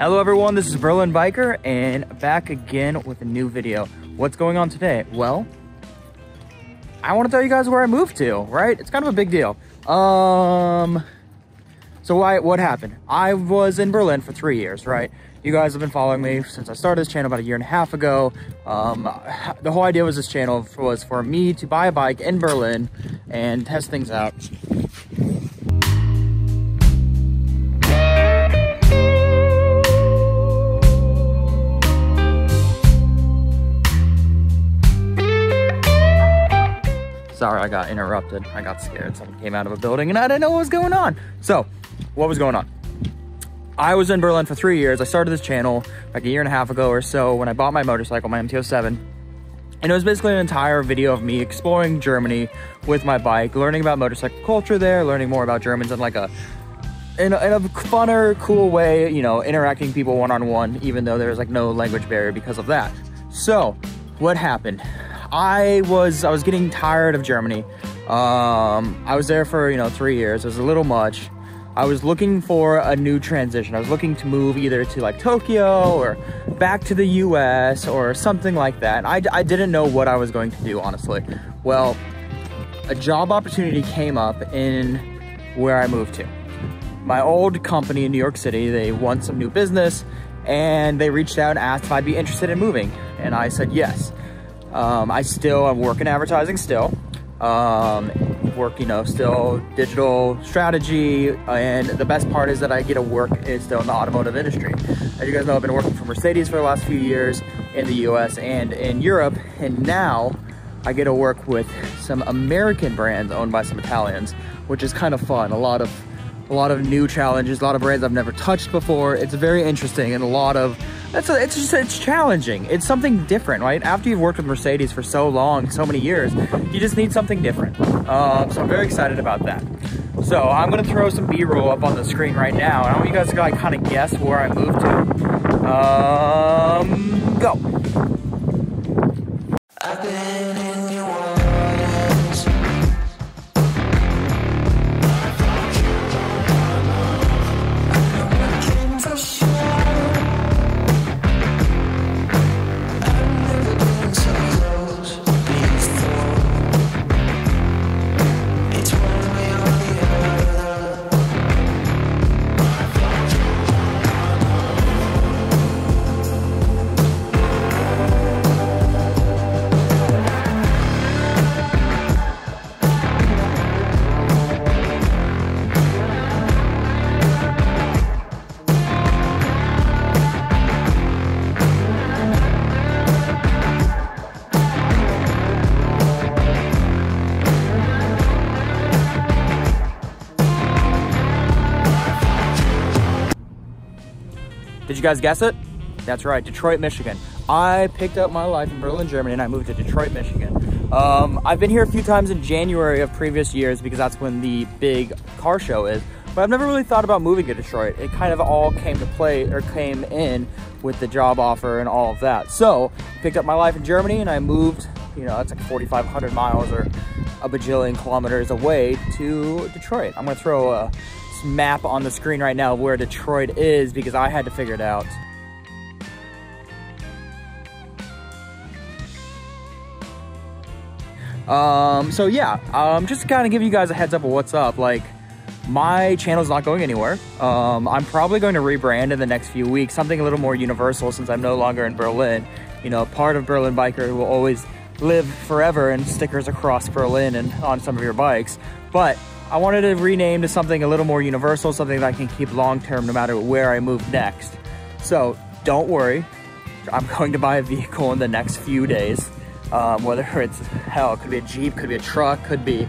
Hello everyone, this is Berlin Biker and back again with a new video. What's going on today? Well, I want to tell you guys where I moved to, right? It's kind of a big deal. So what happened? I was in Berlin for 3 years, right? You guys have been following me since I started this channel about 1.5 years ago. The whole idea was this channel was for me to buy a bike in Berlin and test things out. Sorry, I got interrupted. I got scared. Someone came out of a building and I didn't know what was going on. So, what was going on? I was in Berlin for 3 years. I started this channel like 1.5 years ago or so when I bought my motorcycle, my MT-07. And it was basically an entire video of me exploring Germany with my bike, learning about motorcycle culture there, learning more about Germans in like in a funner, cool way, you know, interacting people one-on-one, even though there's like no language barrier because of that. So, what happened? I was getting tired of Germany. I was there for, 3 years. It was a little much. I was looking for a new transition. I was looking to move either to like Tokyo or back to the US or something like that. I didn't know what I was going to do, honestly. Well, a job opportunity came up in where I moved to. My old company in New York City, they won some new business and they reached out and asked if I'd be interested in moving. And I said yes. I'm working advertising still, still digital strategy, and the best part is that I get to work is still in the automotive industry. As you guys know, I've been working for Mercedes for the last few years in the US and in Europe, and now I get to work with some American brands owned by some Italians, which is kind of fun. A lot of new challenges, a lot of brands I've never touched before. It's very interesting and it's challenging. It's something different, right? After you've worked with Mercedes for so long, so many years, you just need something different. So I'm very excited about that. So I'm gonna throw some B-roll up on the screen right now. And I want you guys to like kind of guess where I moved to. Go. I've been in your waters. Did you guys guess it? That's right, Detroit, Michigan. I picked up my life in Berlin, Germany, and I moved to Detroit, Michigan. I've been here a few times in January of previous years because that's when the big car show is, but I've never really thought about moving to Detroit. It kind of all came in with the job offer and all of that. So, picked up my life in Germany and I moved, it's like 4,500 miles or a bajillion kilometers away to Detroit. I'm gonna throw a map on the screen right now of where Detroit is because I had to figure it out. So yeah, just to kind of give you guys a heads up of what's up, like my channel's not going anywhere. I'm probably going to rebrand in the next few weeks, something a little more universal since I'm no longer in Berlin. Part of Berlin Biker will always live forever and stickers across Berlin and on some of your bikes. But I wanted to rename to something a little more universal, something that I can keep long-term no matter where I move next. So don't worry, I'm going to buy a vehicle in the next few days. Whether it's, it could be a Jeep, could be a truck, could be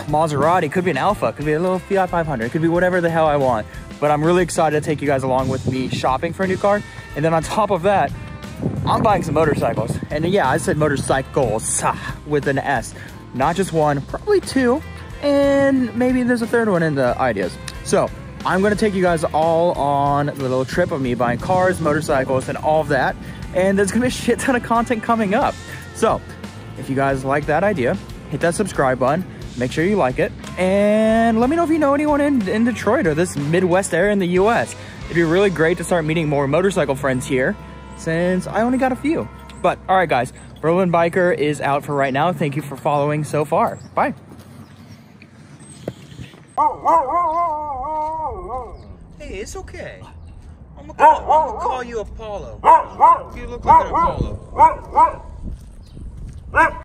Maserati, could be an Alpha, could be a little Fiat 500, could be whatever the hell I want. But I'm really excited to take you guys along with me shopping for a new car. And then on top of that, I'm buying some motorcycles. And yeah, I said motorcycles with an S. Not just one, probably two. And maybe there's a third one in the ideas. So I'm gonna take you guys all on a little trip of me buying cars, motorcycles, and all of that. And there's gonna be a shit ton of content coming up. So if you guys like that idea, hit that subscribe button, make sure you like it, and let me know if you know anyone in Detroit or this Midwest area in the US. It'd be really great to start meeting more motorcycle friends here since I only got a few. But all right, guys, Berlin Biker is out for right now. Thank you for following so far. Bye. Hey, it's okay. I'm gonna call you Apollo. You look like an Apollo.